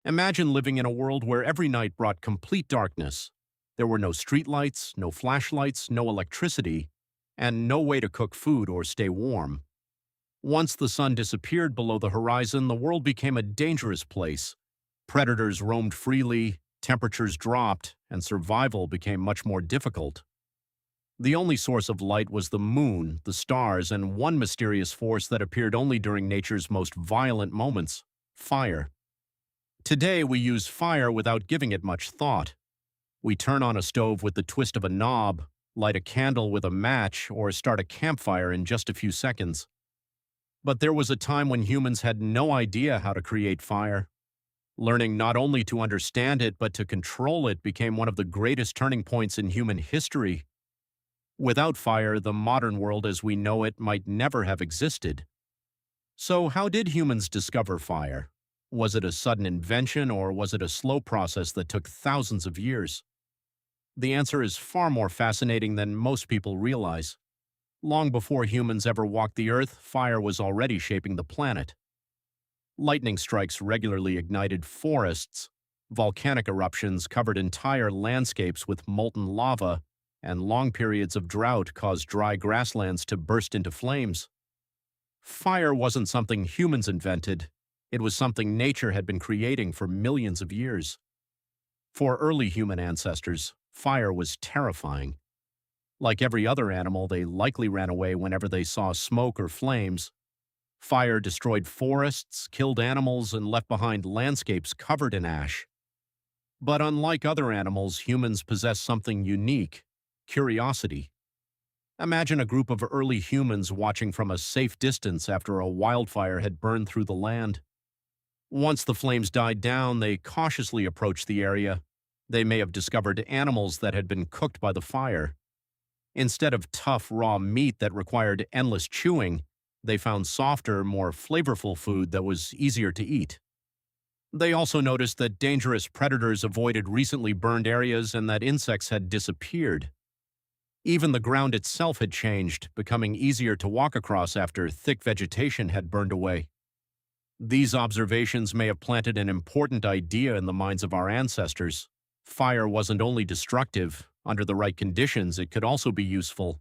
Imagine living in a world where every night brought complete darkness. There were no streetlights, no flashlights, no electricity, and no way to cook food or stay warm. Once the sun disappeared below the horizon, the world became a dangerous place. Predators roamed freely, temperatures dropped, and survival became much more difficult. The only source of light was the moon, the stars, and one mysterious force that appeared only during nature's most violent moments: fire. Today, we use fire without giving it much thought. We turn on a stove with the twist of a knob, light a candle with a match, or start a campfire in just a few seconds. But there was a time when humans had no idea how to create fire. Learning not only to understand it but to control it became one of the greatest turning points in human history. Without fire, the modern world as we know it might never have existed. So how did humans discover fire? Was it a sudden invention, or was it a slow process that took thousands of years? The answer is far more fascinating than most people realize. Long before humans ever walked the earth, fire was already shaping the planet. Lightning strikes regularly ignited forests, volcanic eruptions covered entire landscapes with molten lava, and long periods of drought caused dry grasslands to burst into flames. Fire wasn't something humans invented. It was something nature had been creating for millions of years. For early human ancestors, fire was terrifying. Like every other animal, they likely ran away whenever they saw smoke or flames. Fire destroyed forests, killed animals, and left behind landscapes covered in ash. But unlike other animals, humans possess something unique: curiosity. Imagine a group of early humans watching from a safe distance after a wildfire had burned through the land. Once the flames died down, they cautiously approached the area. They may have discovered animals that had been cooked by the fire. Instead of tough, raw meat that required endless chewing, they found softer, more flavorful food that was easier to eat. They also noticed that dangerous predators avoided recently burned areas and that insects had disappeared. Even the ground itself had changed, becoming easier to walk across after thick vegetation had burned away. These observations may have planted an important idea in the minds of our ancestors. Fire wasn't only destructive; under the right conditions, it could also be useful.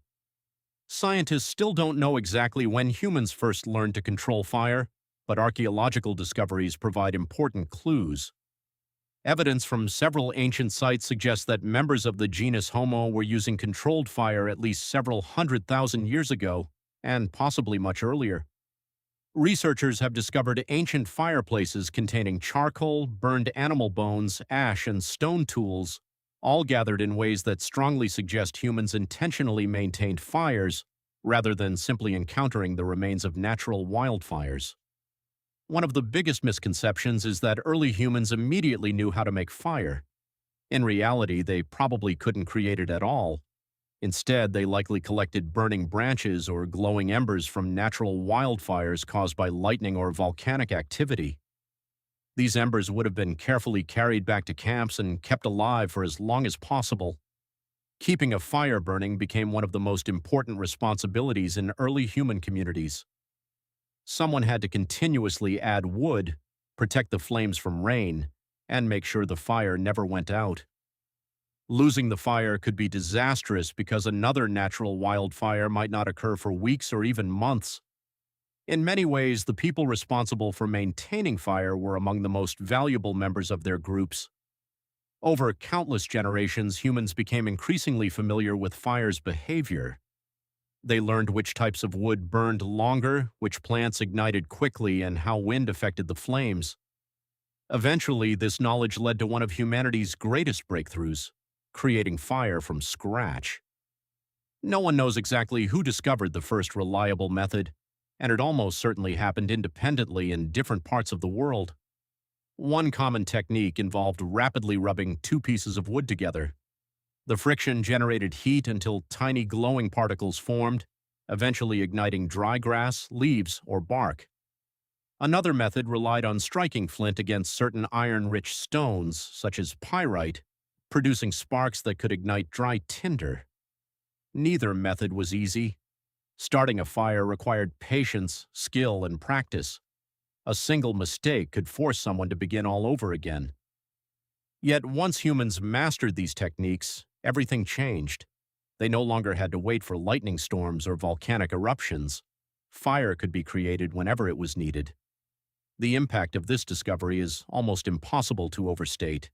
Scientists still don't know exactly when humans first learned to control fire, but archaeological discoveries provide important clues. Evidence from several ancient sites suggests that members of the genus Homo were using controlled fire at least several 100,000 years ago, and possibly much earlier. Researchers have discovered ancient fireplaces containing charcoal, burned animal bones, ash, and stone tools, all gathered in ways that strongly suggest humans intentionally maintained fires rather than simply encountering the remains of natural wildfires. One of the biggest misconceptions is that early humans immediately knew how to make fire. In reality, they probably couldn't create it at all. Instead, they likely collected burning branches or glowing embers from natural wildfires caused by lightning or volcanic activity. These embers would have been carefully carried back to camps and kept alive for as long as possible. Keeping a fire burning became one of the most important responsibilities in early human communities. Someone had to continuously add wood, protect the flames from rain, and make sure the fire never went out. Losing the fire could be disastrous because another natural wildfire might not occur for weeks or even months. In many ways, the people responsible for maintaining fire were among the most valuable members of their groups. Over countless generations, humans became increasingly familiar with fire's behavior. They learned which types of wood burned longer, which plants ignited quickly, and how wind affected the flames. Eventually, this knowledge led to one of humanity's greatest breakthroughs: creating fire from scratch. No one knows exactly who discovered the first reliable method, and it almost certainly happened independently in different parts of the world. One common technique involved rapidly rubbing two pieces of wood together. The friction generated heat until tiny glowing particles formed, eventually igniting dry grass, leaves, or bark. Another method relied on striking flint against certain iron-rich stones, such as pyrite, producing sparks that could ignite dry tinder. Neither method was easy. Starting a fire required patience, skill, and practice. A single mistake could force someone to begin all over again. Yet once humans mastered these techniques, everything changed. They no longer had to wait for lightning storms or volcanic eruptions. Fire could be created whenever it was needed. The impact of this discovery is almost impossible to overstate.